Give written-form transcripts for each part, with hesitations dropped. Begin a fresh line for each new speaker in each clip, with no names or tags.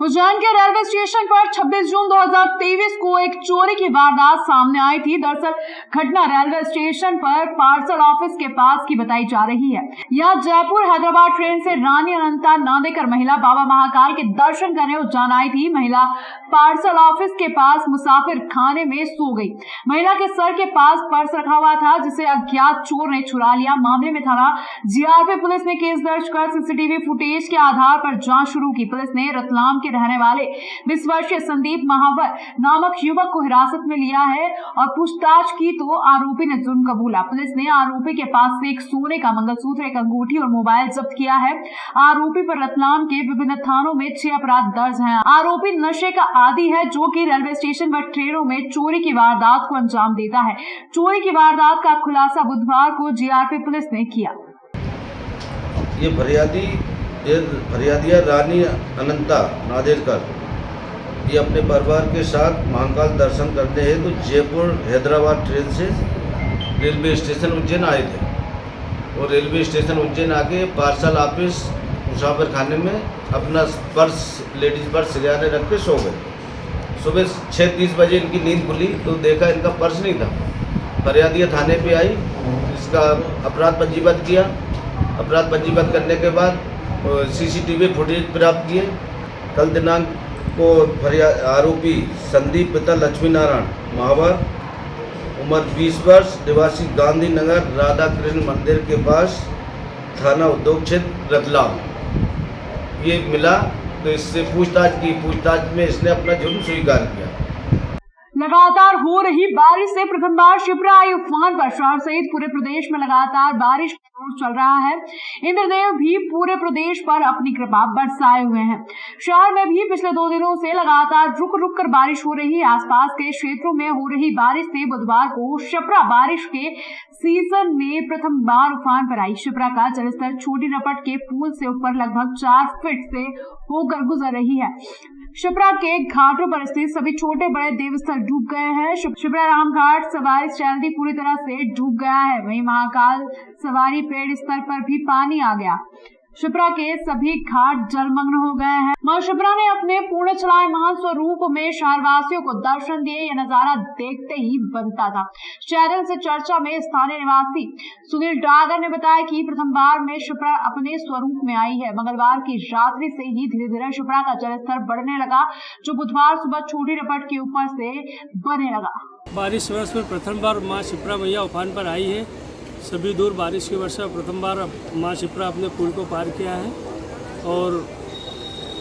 उज्जैन के railway station पर 26 जून 2023 को एक चोरी की वारदात सामने आई थी। दरअसल घटना रेलवे स्टेशन पर पार्सल ऑफिस के पास की बताई जा रही है। यह जयपुर हैदराबाद ट्रेन से रानी अनंता नांदेकर महिला बाबा महाकाल के दर्शन करने उज्जैन आई थी। महिला पार्सल ऑफिस के पास मुसाफिर खाने में सो गई। महिला के सर के पास पर्स रखा हुआ था, जिसे अज्ञात चोर ने चुरा लिया। मामले में थाना जीआरपी पुलिस ने केस दर्ज कर सीसीटीवी फुटेज के आधार पर जांच शुरू की। पुलिस ने रतलाम के रहने वाले 20 वर्षीय संदीप महावर नामक युवक को हिरासत में लिया है और पूछताछ की तो आरोपी ने जुर्म कबूला। पुलिस ने आरोपी के पास से एक सोने का मंगलसूत्र, एक अंगूठी और मोबाइल जब्त किया है। आरोपी पर रतलाम के विभिन्न थानों में 6 अपराध दर्ज हैं। आरोपी नशे का आदी है, जो कि रेलवे स्टेशन व ट्रेनों में चोरी की वारदात को अंजाम देता है। चोरी की वारदात का खुलासा बुधवार को जीआरपी पुलिस ने किया।
ये फरियादिया रानी अनंता नांदेकर ये अपने परिवार के साथ महाकाल दर्शन करने हेतु जयपुर हैदराबाद ट्रेन से रेलवे स्टेशन उज्जैन आए थे और रेलवे स्टेशन उज्जैन आके पार्सल ऑफिस मुसाफिर खाने में अपना पर्स, लेडीज पर्स सिरहाने रख के सो गए। सुबह 6:30 बजे इनकी नींद खुली तो देखा इनका पर्स नहीं था। फरियादिया थाने पे आई, इसका अपराध पंजीबद्ध किया। अपराध पंजीबद्ध करने के बाद सीसीटीवी फुटेज प्राप्त किए। कल दिनांक को आरोपी संदीप पिता लक्ष्मी नारायण महावर, उम्र 20 वर्ष, निवासी गांधी नगर राधा कृष्ण मंदिर के पास, थाना उद्योग क्षेत्र रतलाम, ये मिला तो इससे पूछताछ की। पूछताछ में इसने अपना जुर्म स्वीकार किया।
लगातार हो रही बारिश से प्रथम बार शिप्रा आई उफान पर। शहर सहित पूरे प्रदेश में लगातार बारिश का दौर चल रहा है। इंद्रदेव भी पूरे प्रदेश पर अपनी कृपा बरसाए हुए हैं। शहर में भी पिछले 2 दिनों से लगातार रुक रुक कर बारिश हो रही है। आसपास के क्षेत्रों में हो रही बारिश से बुधवार को शिप्रा बारिश के सीजन में प्रथम बार उफान पर आई। शिप्रा का जलस्तर छोटी रपट के पुल से ऊपर लगभग 4 फीट से होकर गुजर रही है। शिप्रा के घाटों पर स्थित सभी छोटे बड़े देवस्थल डूब गए हैं। शिप्रा राम घाट सवारी स्टैंड पूरी तरह से डूब गया है। वहीं महाकाल सवारी पेड़ स्तर पर भी पानी आ गया। शिप्रा के सभी घाट जलमग्न हो गए हैं। मां शिप्रा ने अपने पूर्ण चलायमान स्वरूप में शहरवासियों को दर्शन दिए। यह नजारा देखते ही बनता था। चैनल से चर्चा में स्थानीय निवासी सुनील डागर ने बताया कि प्रथम बार में शिप्रा अपने स्वरूप में आई है। मंगलवार की रात्रि से ही धीरे धीरे शिप्रा का जलस्तर बढ़ने लगा, जो बुधवार सुबह छोटी रपट के ऊपर से बढ़ने लगा।
बारिश वर्ष में प्रथम बार मां शिप्रा मैया उफान पर आई है। सभी दूर बारिश की वर्षा प्रथम बार मां शिप्रा अपने पुल को पार किया है और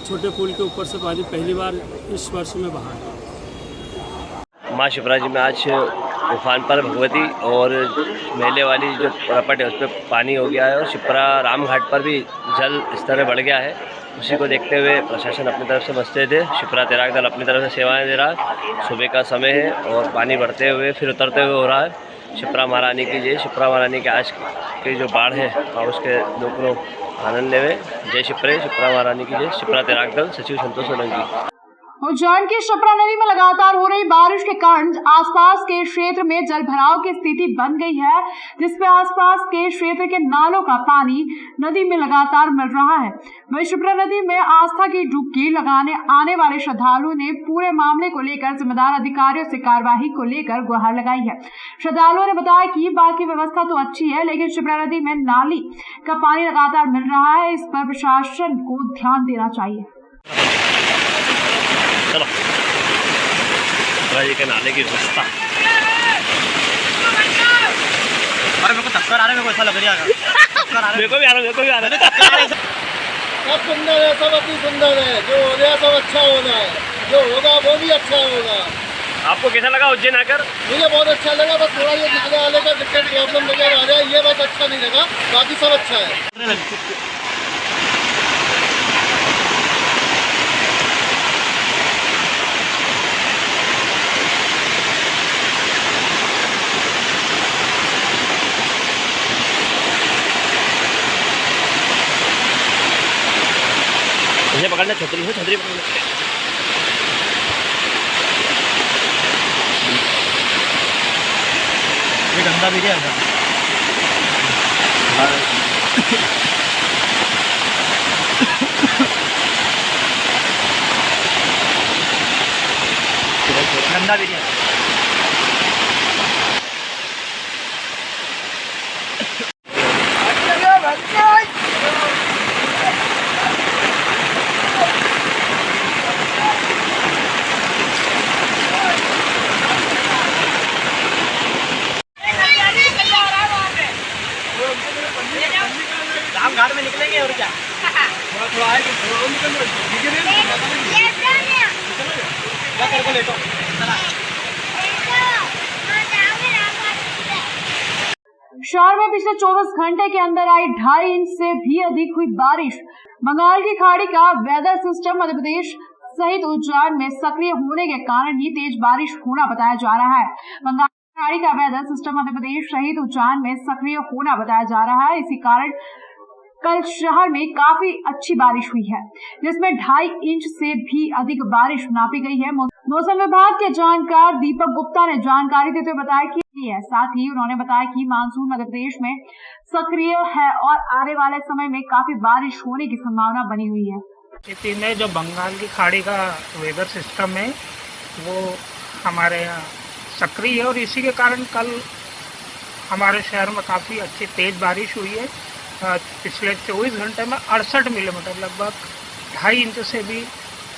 छोटे पुल के ऊपर से पानी पहली बार इस वर्ष में बहा है।
मां शिप्रा जी में आज उफान पर भगवती और मेले वाली जो रपट है उस पर पानी हो गया है और शिप्रा राम घाट पर भी जल स्तर बढ़ गया है। उसी को देखते हुए प्रशासन अपनी तरफ से बचते थे। शिप्रा तैराक दल अपनी तरफ से सेवाएं दे रहा है। सुबह का समय है और पानी बढ़ते हुए फिर उतरते हुए हो रहा है। शिप्रा महारानी की जय। शिप्रा महारानी के आज की जो बाढ़ है और उसके लोग आनंद लेवे। जय शिप्रा महारानी की जय। शिप्रा तैराक दल, सचिव संतोष सोलंकी।
उज्जैन की शिप्रा नदी में लगातार हो रही बारिश के कारण आसपास के क्षेत्र में जल भराव की स्थिति बन गई है, जिसपे आसपास के क्षेत्र के नालों का पानी नदी में लगातार मिल रहा है। वहीं शिप्रा नदी में आस्था की डुबकी लगाने आने वाले श्रद्धालुओं ने पूरे मामले को लेकर जिम्मेदार अधिकारियों से कार्यवाही को लेकर गुहार लगाई है। श्रद्धालुओं ने बताया कि बाकी व्यवस्था तो अच्छी है, लेकिन शिप्रा नदी में नाली का पानी लगातार मिल रहा है। इस पर प्रशासन को ध्यान देना चाहिए।
चलो जी के नाले की व्यवस्था।
अरे मेरे को टक्कर आ रहा है, मेरे को ऐसा लग रहा है।
मेरे को भी आ रहा है।
सब सुंदर है, सब अति सुंदर है। जो हो गया सब अच्छा होना है, जो होगा वो भी अच्छा होगा।
आपको कैसा लगा उज्जैन आकर?
मुझे बहुत अच्छा लगा। बस थोड़ा ये नाले वाले का दिक्कत प्रॉब्लम वगैरह आ रहा है, ये बात अच्छा नहीं लगा। बाकी सब अच्छा है।
मुझे पकड़ना, छतरी पकड़ना।
ये गंदा भी क्या गंदा भी नहीं है। राम घाट में निकलेंगे और क्या थोड़ा आए कर को लेटो।
शहर में पिछले 24 घंटे के अंदर आई 2.5 इंच से भी अधिक हुई बारिश। बंगाल की खाड़ी का वेदर सिस्टम मध्य प्रदेश सहित उज्जैन में सक्रिय होने के कारण ही तेज बारिश होना बताया जा रहा है। बंगाल की खाड़ी का वेदर सिस्टम मध्य प्रदेश सहित उज्जैन में सक्रिय होना बताया जा रहा है। इसी कारण कल शहर में काफी अच्छी बारिश हुई है, जिसमें 2.5 इंच से भी अधिक बारिश नापी गई है। मौसम विभाग के जानकार दीपक गुप्ता ने जानकारी देते हुए बताया कि है। साथ ही उन्होंने बताया कि मानसून मध्य प्रदेश में सक्रिय है और आने वाले समय में काफी बारिश होने की संभावना बनी हुई है।
स्थिति में जो बंगाल की खाड़ी का वेदर सिस्टम है वो हमारे यहाँ सक्रिय है और इसी के कारण कल हमारे शहर में काफ़ी अच्छी तेज़ बारिश हुई है। पिछले 24 घंटे में 68 मिलीमीटर लगभग 2.5 इंच से भी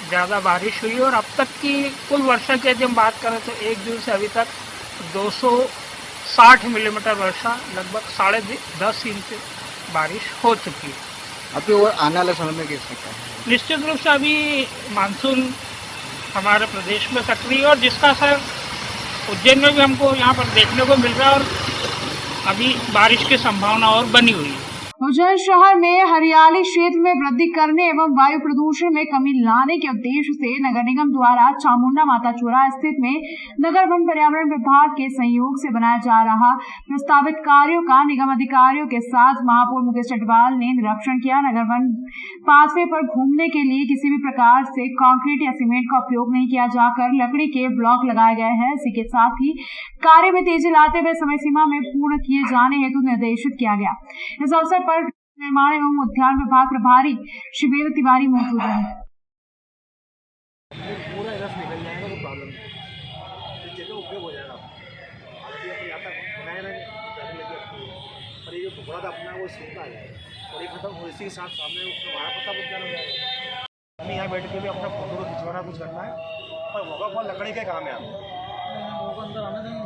ज़्यादा बारिश हुई और अब तक की कुल वर्षा की यदि हम बात करें तो 1 जून से अभी तक 260 मिलीमीटर वर्षा लगभग 10.5 इंच बारिश हो चुकी है।
अभी और आने वाले समय में कैसे क्या है?
निश्चित रूप से अभी मानसून हमारे प्रदेश में सक्रिय है और जिसका असर उज्जैन में भी हमको यहाँ पर देखने को मिल रहा है और अभी बारिश की संभावना और बनी हुई है।
उज्जैन शहर में हरियाली क्षेत्र में वृद्धि करने एवं वायु प्रदूषण में कमी लाने के उद्देश्य से नगर निगम द्वारा चामुंडा माता चौराहा स्थित में नगर वन पर्यावरण विभाग के सहयोग से बनाया जा रहा प्रस्तावित कार्यों का निगम अधिकारियों के साथ महापौर मुकेश चटवाल ने निरीक्षण किया। नगर वन पाथवे पर घूमने के लिए किसी भी प्रकार से कंक्रीट या सीमेंट का उपयोग नहीं किया जाकर लकड़ी के ब्लॉक लगाए गए हैं। इसी के साथ ही कार्य में तेजी लाते हुए समय सीमा में पूर्ण किए जाने हेतु निर्देशित किया गया। इस अवसर पर निर्माण एवं उद्यान विभाग प्रभारी शिवेंद्र तिवारी मौजूद हैं।
पूरा रस निकल जाएगा तो प्रॉब्लम नहीं है, उपयोग हो जाएगा। और ये जो टुकड़ा था अपना वो सूखा है और ये खत्म हो इसी के साथ सामने हमारा पत्ता उद्यान हो जाएगा। हमें यहाँ बैठ के भी अपना फोटो को खिंचवाना कुछ करना है और होगा कौन लकड़ी के काम है। आप अंदर आने देंगे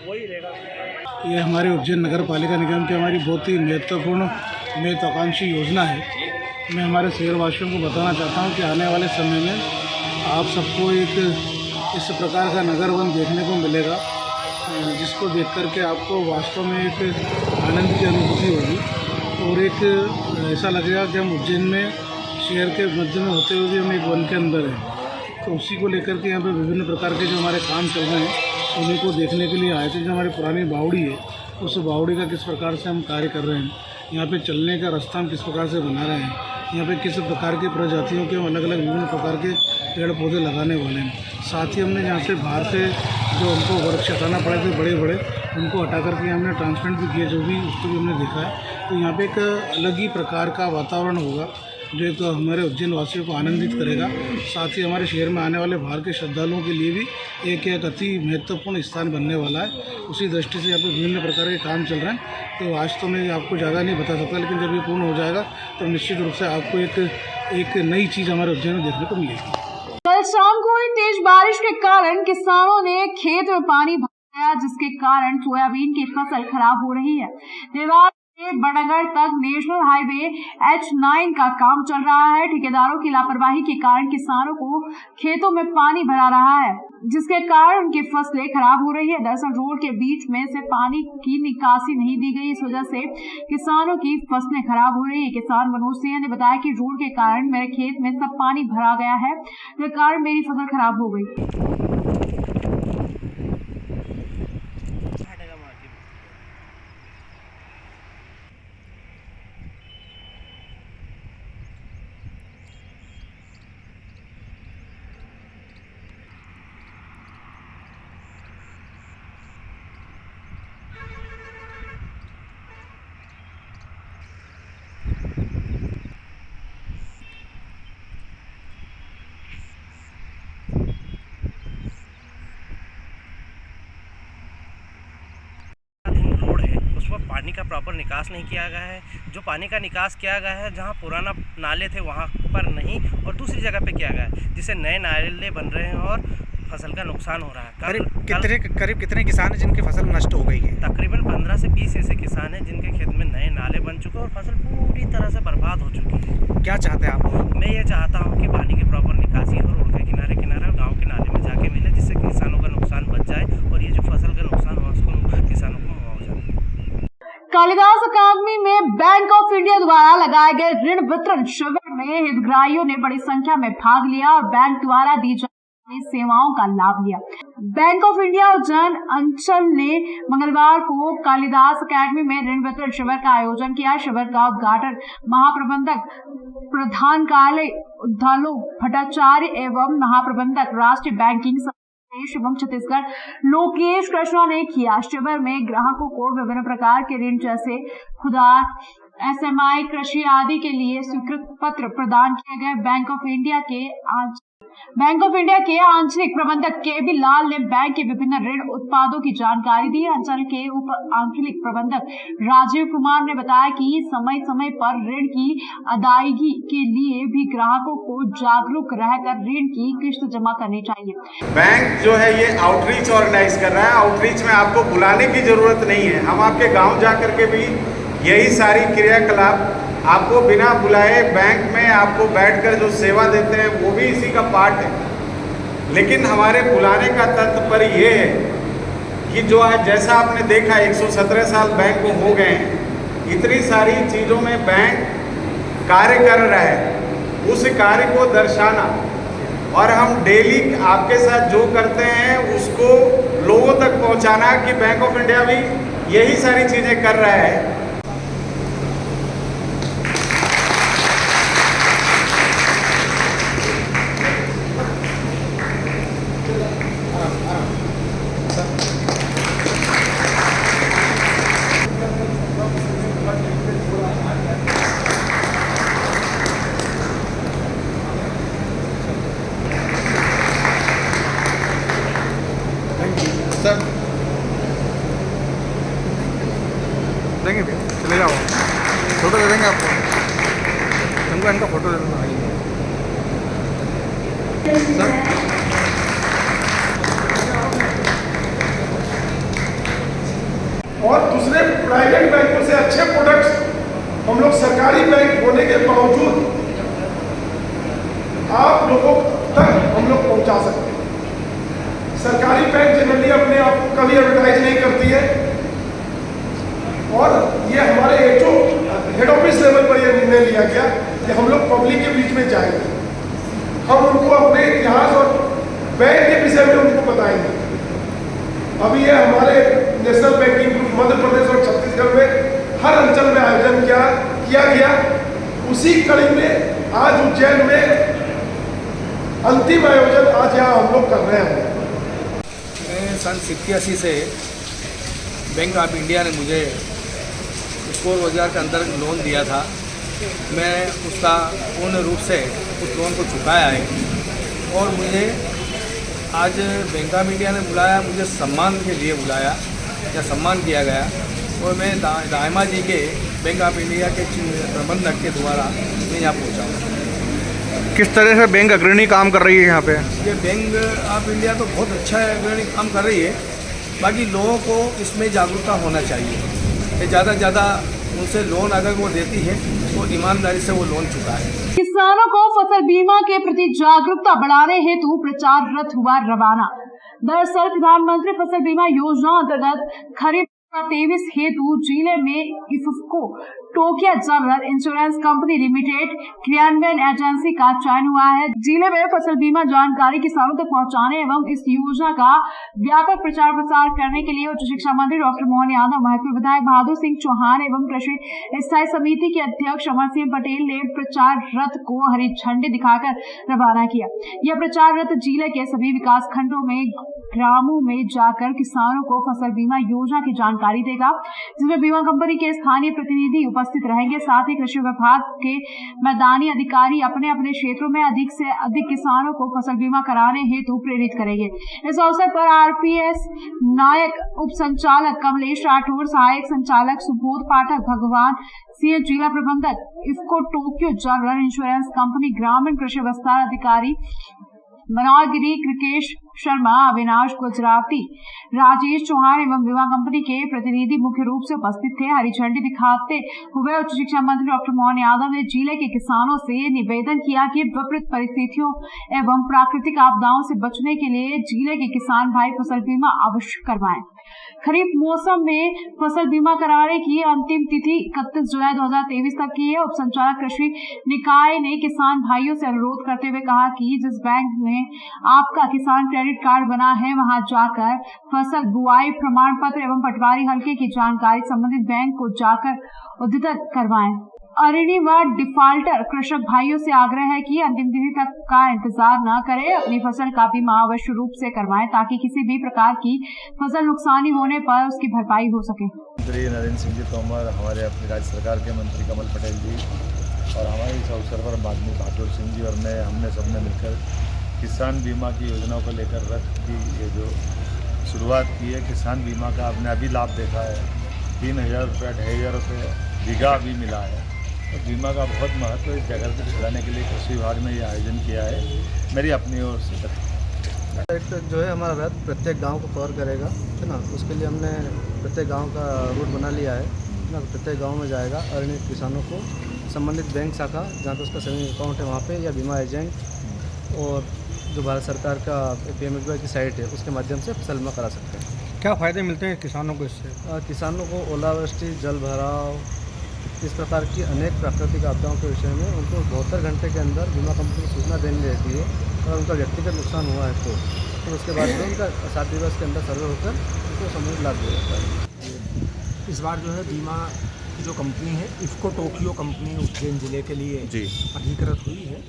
वही रहेगा।
ये हमारे उज्जैन नगर पालिका निगम की हमारी बहुत ही महत्वपूर्ण महत्वाकांक्षी योजना है। मैं हमारे शहरवासियों को बताना चाहता हूँ कि आने वाले समय में आप सबको एक इस प्रकार का नगर वन देखने को मिलेगा, जिसको देख कर के आपको वास्तव में एक आनंद की अनुभूति होगी और एक ऐसा लगेगा कि हम उज्जैन में शहर के मध्य में होते हुए भी हम एक वन के अंदर हैं। तो उसी को लेकर के यहाँ पे विभिन्न प्रकार के जो हमारे काम चल रहे हैं उन्हीं को देखने के लिए आए थे। जो हमारी पुरानी बावड़ी है उस बावड़ी का किस प्रकार से हम कार्य कर रहे हैं, यहाँ पे चलने का रास्ता हम किस प्रकार से बना रहे हैं, यहाँ पे किस प्रकार की प्रजातियों के अलग अलग विभिन्न प्रकार के पेड़ पौधे लगाने वाले हैं। साथ ही हमने यहाँ से बाहर से जो हमको वृक्ष हटाना पड़े थे बड़े बड़े, उनको हटा करके हमने ट्रांसप्लांट भी किए, जो भी उसको भी हमने देखा है। तो यहाँ पे एक अलग ही प्रकार का वातावरण होगा जो एक हमारे उज्जैन वासियों को आनंदित करेगा। साथ ही हमारे शहर में आने वाले बाहर के श्रद्धालुओं के लिए भी एक अति महत्वपूर्ण स्थान बनने वाला है। उसी दृष्टि से यहाँ पर विभिन्न प्रकार के काम चल रहे हैं। तो आज तो मैं आपको ज़्यादा नहीं बता सकता, लेकिन जब ये पूर्ण हो जाएगा तो निश्चित रूप से आपको एक नई चीज़ हमारे उज्जैन में देखने को मिलेगी।
कल शाम को हुई तेज बारिश के कारण किसानों ने खेत में पानी भर गया, जिसके कारण सोयाबीन की फसल खराब हो रही है। देवास से बड़गढ़ तक नेशनल हाईवे H9 का काम चल रहा है। ठेकेदारों की लापरवाही के कारण किसानों को खेतों में पानी भरा रहा है, जिसके कारण उनकी फसलें खराब हो रही है। दरअसल रोड के बीच में से पानी की निकासी नहीं दी गई, इस वजह से किसानों की फसलें खराब हो रही है। किसान मनोज सिंह ने बताया कि रोड के कारण मेरे खेत में सब पानी भरा गया है, जिसके कारण मेरी फसल खराब हो गई।
पर पानी का प्रॉपर निकास नहीं किया गया है। जो पानी का निकास किया गया है जहाँ पुराना नाले थे वहाँ पर नहीं और दूसरी जगह पे किया गया है, जिससे नए नाले बन रहे हैं और फसल का नुकसान हो रहा है।
करीब कितने किसान हैं जिनकी फसल नष्ट हो गई है?
तकरीबन 15 से 20 ऐसे किसान हैं जिनके खेत में नए नाले बन चुके हैं और फसल पूरी तरह से बर्बाद हो चुकी है।
क्या चाहते हैं आप?
मैं ये चाहता हूँ कि पानी की प्रॉपर निकासी हो, रोड के किनारे किनारे गाँव के नाले में जाके मिले, जिससे किसानों का नुकसान बच जाए और ये जो फसल का नुकसान हुआ उसको किसानों को मुआवजा मिले।
कालिदास अकादमी में बैंक ऑफ इंडिया द्वारा लगाए गए ऋण वितरण शिविर में हितग्राहियों ने बड़ी संख्या में भाग लिया और बैंक द्वारा दी जाने सेवाओं का लाभ लिया। बैंक ऑफ इंडिया और जन अंचल ने मंगलवार को कालिदास अकादमी में ऋण वितरण शिविर का आयोजन किया। शिविर का उद्घाटन महाप्रबंधक प्रधान कार्यालय उद्धालो भट्टाचार्य एवं महाप्रबंधक राष्ट्रीय बैंकिंग एवं छत्तीसगढ़ लोकेश कृष्णा ने किया। शिविर में ग्राहकों को विभिन्न प्रकार के ऋण जैसे खुदरा, एसएमई, कृषि आदि के लिए स्वीकृत पत्र प्रदान किए गए। बैंक ऑफ इंडिया के आंचलिक प्रबंधक केबी लाल ने बैंक के विभिन्न ऋण उत्पादों की जानकारी दी। अंचल के उप आंचलिक प्रबंधक राजीव कुमार ने बताया कि समय समय पर ऋण की अदायगी के लिए भी ग्राहकों को जागरूक रहकर ऋण की किस्त जमा करनी चाहिए।
बैंक जो है ये आउटरीच ऑर्गेनाइज कर रहा है। आउटरीच में आपको बुलाने की जरूरत नहीं है, हम आपके गाँव जा करके भी यही सारी क्रियाकलाप आपको बिना बुलाए बैंक में आपको बैठकर जो सेवा देते हैं वो भी इसी का पार्ट है। लेकिन हमारे बुलाने का तात्पर्य ये है कि जो आज जैसा आपने देखा 117 साल बैंक को हो गए हैं, इतनी सारी चीज़ों में बैंक कार्य कर रहा है, उस कार्य को दर्शाना और हम डेली आपके साथ जो करते हैं उसको लोगों तक पहुंचाना कि बैंक ऑफ इंडिया भी यही सारी चीज़ें कर रहा है।
सर देंगे भैया, चले जाओ, फोटो दे देंगे आपको, तुमको इनका फोटो दे दूँगा सर।
और दूसरे प्राइवेट बैंकों से अच्छे प्रोडक्ट्स हम लोग सरकारी बैंक होने के बावजूद आप लोगों तक हम लोग पहुंचा सकते हैं। सरकारी बैंक जनरली अपने आप को कभी एडवर्टाइज नहीं करती है और ये हमारे एचओ हेड ऑफिस लेवल पर यह निर्णय लिया गया कि हम लोग पब्लिक के बीच में जाएंगे, हम उनको अपने इतिहास और बैंक के विषय में उनको बताएंगे। अभी ये हमारे national banking group Madhya Pradesh और छत्तीसगढ़ में हर अंचल में आयोजन किया गया। उसी कड़ी में आज उज्जैन में अंतिम आयोजन आज यहाँ हम लोग कर रहे हैं।
मैं सन 87 से बैंक ऑफ इंडिया ने मुझे स्कोर रोजगार के अंदर लोन दिया था। मैं उसका पूर्ण रूप से उस लोन को चुकाया है और मुझे आज बैंक ऑफ इंडिया ने बुलाया, मुझे सम्मान के लिए बुलाया या सम्मान किया गया और मैं दायमा जी के बैंक ऑफ इंडिया के प्रबंधक के द्वारा मैं यहाँ पहुँचा।
किस तरह से बैंक अग्रणी काम कर रही है यहाँ पे?
ये बैंक ऑफ इंडिया तो बहुत अच्छा अग्रणी काम कर रही है, बाकी लोगों को इसमें जागरूकता होना चाहिए कि ज़्यादा से ज़्यादा उनसे लोन अगर वो देती है तो ईमानदारी से वो लोन चुकाए।
किसानों को फसल बीमा के प्रति जागरूकता बढ़ाने हेतु प्रचार रथ हुआ रवाना। दरअसल प्रधानमंत्री फसल बीमा योजना अंतर्गत खरीफ 23 हेतु जिले में IFFCO Tokio general insurance company limited क्रियान्वयन एजेंसी का चयन हुआ है। जिले में फसल बीमा जानकारी किसानों तक पहुंचाने एवं इस योजना का व्यापक प्रचार प्रसार करने के लिए उच्च शिक्षा मंत्री डॉक्टर मोहन यादव, महत्व विधायक बहादुर सिंह चौहान एवं कृषि स्थायी समिति के अध्यक्ष अमर सिंह पटेल ने प्रचार रथ को हरी झंडी दिखाकर रवाना किया। यह प्रचार रथ जिले के सभी विकास खंडों में ग्रामों में जाकर किसानों को फसल बीमा योजना की जानकारी देगा, जिसमें बीमा कंपनी के स्थानीय प्रतिनिधि उपस्थित रहेंगे। साथ ही कृषि विभाग के मैदानी अधिकारी अपने अपने क्षेत्रों में अधिक से अधिक किसानों को फसल बीमा कराने हेतु प्रेरित करेंगे। इस अवसर पर आरपीएस नायक, उप संचालक कमलेश राठौर, सहायक संचालक सुबोध पाठक, भगवान सिंह, जिला प्रबंधक IFFCO Tokyo general insurance company, ग्रामीण कृषि विस्तार अधिकारी मनोहर गिरी, कृकेश शर्मा, अविनाश गुजराती, राजेश चौहान एवं बीमा कंपनी के प्रतिनिधि मुख्य रूप से उपस्थित थे। हरी झंडी दिखाते हुए उच्च शिक्षा मंत्री डॉक्टर मोहन यादव ने जिले के किसानों से निवेदन किया कि विपरीत परिस्थितियों एवं प्राकृतिक आपदाओं से बचने के लिए जिले के किसान भाई फसल बीमा अवश्य करवाएं। खरीफ मौसम में फसल बीमा कराने की अंतिम तिथि 31 जुलाई 2023 तक की है। उप संचालक कृषि निकाय ने किसान भाइयों से अनुरोध करते हुए कहा कि जिस बैंक में आपका किसान क्रेडिट कार्ड बना है, वहां जाकर फसल बुआई प्रमाण पत्र एवं पटवारी हल्के की जानकारी संबंधित बैंक को जाकर उद्धृत करवाएं। अऋणी व डिफाल्टर कृषक भाइयों से आग्रह है कि अंतिम तिथि तक का इंतजार न करें, अपनी फसल का बीमा अवश्य रूप से करवाएं ताकि किसी भी प्रकार की फसल नुकसानी होने पर उसकी भरपाई हो सके।
मंत्री नरेंद्र सिंह जी तोमर, हमारे अपनी राज्य सरकार के मंत्री कमल पटेल जी और हमारे इस अवसर पर माननीय बहादुर सिंह जी और मैं, हमने सबने मिलकर किसान बीमा की योजनाओं को लेकर रथ की ये जो शुरुआत की है, किसान बीमा का आपने अभी लाभ देखा है। 3000 रुपये, 2500 रुपये बीघा भी मिला है। तो बीमा का बहुत महत्व इस जगह पर दिलाने के लिए कृषि विभाग ने ये आयोजन किया है। मेरी अपनी ओर से
एक जो है हमारा रथ प्रत्येक गांव को कवर करेगा, है ना। उसके लिए हमने प्रत्येक गांव का रूट बना लिया है ना। प्रत्येक गांव में जाएगा और इन किसानों को संबंधित बैंक शाखा जहाँ पे उसका सेविंग अकाउंट है वहाँ पे, या बीमा एजेंट और जो भारत सरकार का PMFBY की साइट है उसके माध्यम से फसल बीमा करा सकते हैं।
क्या फ़ायदे मिलते हैं किसानों को इससे?
किसानों को ओलावृष्टि, जल भराव, इस प्रकार की अनेक प्राकृतिक आपदाओं के विषय में उनको 72 घंटे के अंदर बीमा कंपनी को सूचना देनी रहती है। और उनका व्यक्तिगत नुकसान हुआ है तो उसके बाद में उनका 7 दिवस के अंदर सर्वे होकर उनको सामूहिक लाभ दिया जाता है।
इस बार जो है बीमा की जो कंपनी है इफको टोक्यो कंपनी उज्जैन जिले के लिए अधिकृत हुई है।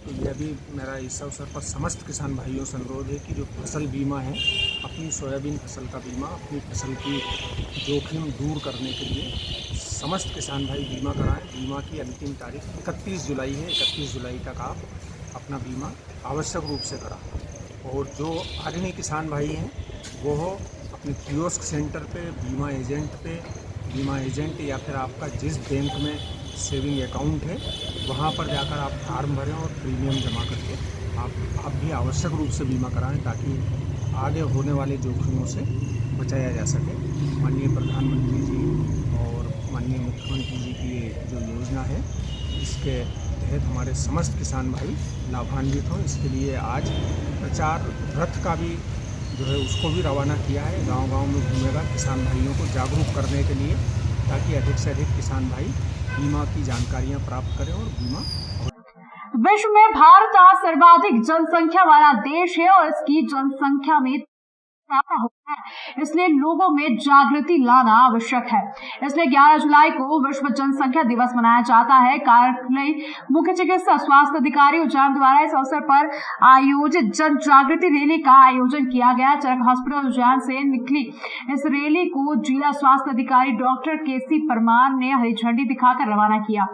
तो यह भी मेरा इस अवसर पर समस्त किसान भाइयों से अनुरोध है कि जो फसल बीमा है, अपनी सोयाबीन फसल का बीमा, अपनी फसल की जोखिम दूर करने के लिए समस्त किसान भाई बीमा कराएं। बीमा की अंतिम तारीख 31 जुलाई है। 31 जुलाई तक आप अपना बीमा आवश्यक रूप से कराएं। और जो अग्रणी किसान भाई हैं वो अपने कियोस्क सेंटर पे, बीमा एजेंट या फिर आपका जिस बैंक में सेविंग अकाउंट है वहाँ पर जाकर आप फार्म भरें और प्रीमियम जमा करके आप भी आवश्यक रूप से बीमा कराएं ताकि आगे होने वाले जोखिमों से बचाया जा सके। माननीय प्रधानमंत्री जी और माननीय मुख्यमंत्री जी की ये जो योजना है, इसके तहत हमारे समस्त किसान भाई लाभान्वित हों, इसके लिए आज प्रचार रथ का भी जो है उसको भी रवाना किया है। गांव-गांव में घूमेगा किसान भाइयों को जागरूक करने के लिए, ताकि अधिक से अधिक किसान भाई बीमा की जानकारियां प्राप्त करें और बीमा।
विश्व में भारत आज सर्वाधिक जनसंख्या वाला देश है और इसकी जनसंख्या में होता है, इसलिए लोगों में जागृति लाना आवश्यक है। इसलिए 11 जुलाई को विश्व जनसंख्या दिवस मनाया जाता है। कार्यालय मुख्य चिकित्सा स्वास्थ्य अधिकारी उज्जैन द्वारा इस अवसर पर आयोजित जन जागृति रैली का आयोजन किया गया। चरक हॉस्पिटल उज्जैन से निकली इस रैली को जिला स्वास्थ्य अधिकारी डॉक्टर KC परमार ने हरी झंडी दिखाकर रवाना किया।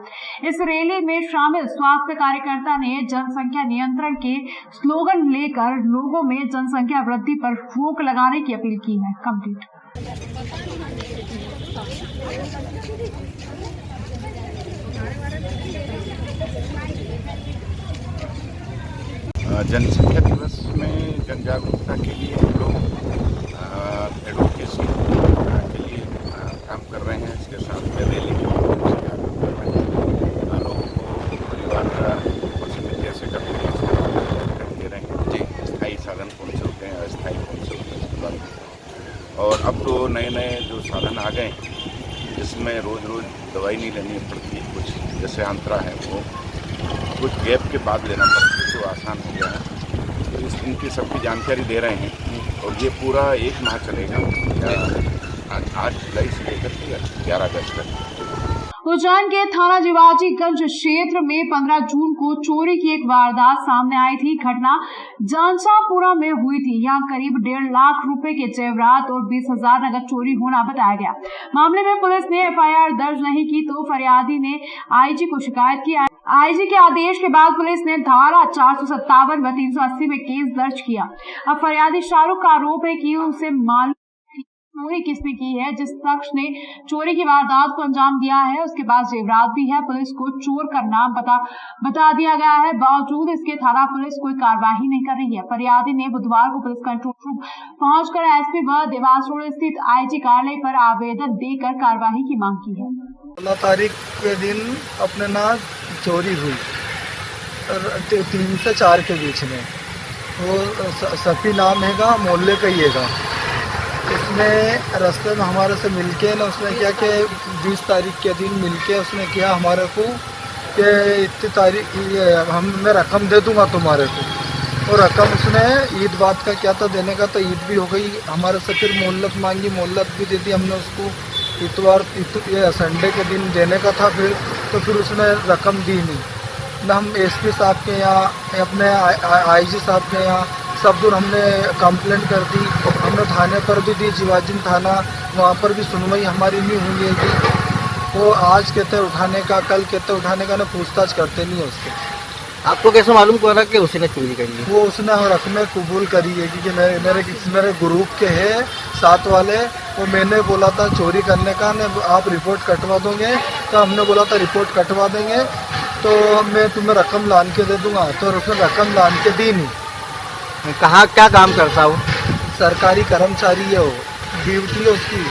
इस रैली में शामिल स्वास्थ्य कार्यकर्ता ने जनसंख्या नियंत्रण के स्लोगन लेकर लोगों में जनसंख्या वृद्धि पर रोक लगाने की अपील की है। कंप्लीट
जनसंख्या दिवस में जन जागरूकता के लिए हम लोग एडवोकेसी के लिए काम कर रहे हैं। इसके साथ में रैली के माध्यम से जागरूक कर रहे हैं। लोगों को परिवार का पसंद कैसे करते हैं दे रहे हैं जी। स्थायी साधन कौन से होते हैं, अस्थायी कौन से होते हैं, इसके बारे में। और अब तो नए नए जो साधन आ गए जिसमें रोज़ रोज़ दवाई नहीं लेनी पड़ती। कुछ जैसे अंतरा है वो कुछ गैप के बाद लेना पड़ता है, तो आसान हो गया है। तो इनकी सबकी जानकारी दे रहे हैं और ये पूरा 1 माह चलेगा, आज जुलाई से लेकर के 11 अगस्त तक।
उज्जैन के थाना जिवाजीगंज क्षेत्र में 15 जून को चोरी की एक वारदात सामने आई थी। घटना जानसापुरा में हुई थी। यहाँ करीब 1.5 लाख रुपए के जेवरात और 20,000 नगद चोरी होना बताया गया। मामले में पुलिस ने एफआईआर दर्ज नहीं की तो फरियादी ने आईजी को शिकायत की। आईजी के आदेश के बाद पुलिस ने धारा 457 व 380 में केस दर्ज किया। अब फरियादी शाहरुख का आरोप है कि उसे मालूम चोरी किसने की है। जिस शख्स ने चोरी की वारदात को अंजाम दिया है उसके पास जेवरात भी है। पुलिस को चोर का नाम बता दिया गया है। बावजूद इसके थाना पुलिस कोई कार्रवाई नहीं कर रही है। फरियादी ने बुधवार को पुलिस कंट्रोल रूम पहुंचकर एसपी व देवास रोड स्थित आईजी कार्यालय पर आवेदन देकर कार्रवाई की मांग की है।
16 तारीख के दिन अपने ना चोरी हुई 3 से 4 के बीच में। वो सफी नाम हैगा, मोहल्ले का ही हैगा। उसने रास्ते में हमारे से मिलके ना उसने क्या कि 20 तारीख के दिन मिलके उसने किया हमारे को कि इतनी तारीख मैं रकम दे दूंगा तुम्हारे को। और रकम उसने ईद बात का क्या था देने का, तो ईद भी हो गई हमारे से। फिर मोहल्लत मांगी, मोहल्लत भी दे दी हमने उसको। इतवार संडे के दिन देने का था फिर उसने रकम दी नहीं ना। हम एसपी साहब के यहाँ, अपने आईजी साहब के यहाँ सब दूर हमने कंप्लेंट कर दी। हमने थाने पर भी दी, जिवाजिन थाना, वहाँ पर भी सुनवाई हमारी नहीं हुई है कि वो आज कहते उठाने का, कल कहते उठाने का, ना पूछताछ करते नहीं है उससे।
आपको कैसे मालूम करा कि उसने चोरी करी है?
वो उसने रकमें कबूल करी है कि मेरे ग्रुप के है 7 वाले। वो मैंने बोला था चोरी करने का, ने आप रिपोर्ट कटवा दोगे? तो हमने बोला था रिपोर्ट कटवा देंगे तो मैं तुम्हें रकम लान के दे दूंगा। तो उसने रकम लान के दी नहीं।
कहाँ क्या काम करता हो?
सरकारी कर्मचारी है वो, ड्यूटी है उसकी,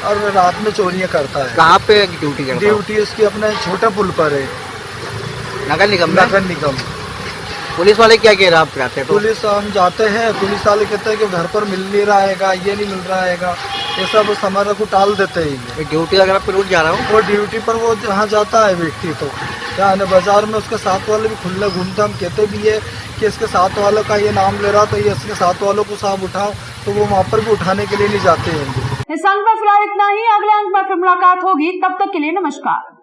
और रात में चोरियाँ करता है।
कहाँ पे ड्यूटी करता है?
ड्यूटी उसकी अपने छोटे पुल पर है,
नगर निगम।
नगर निगम।
पुलिस वाले क्या कह रहे हैं आप जाते तो?
पुलिस हम जाते हैं, पुलिस वाले कहते हैं कि घर पर मिल नहीं रहा है, ये नहीं मिल रहा है, ये सब हमारे को टाल देते हैं।
ड्यूटी वगैरह पर रोज जा रहा हूँ।
वो ड्यूटी पर वो जहाँ जाता है व्यक्ति तो क्या बाजार में उसके साथ वाले भी खुले घूमते। हम कहते भी है कि इसके साथ वालों का ये नाम ले रहा तो ये इसके साथ वालों को साहब उठाओ, तो वो वहाँ पर भी उठाने के लिए नहीं जाते हैं।
इस अंक पर फिलहाल इतना ही। अगले अंक पर फिर मुलाकात होगी, तब तक के लिए नमस्कार।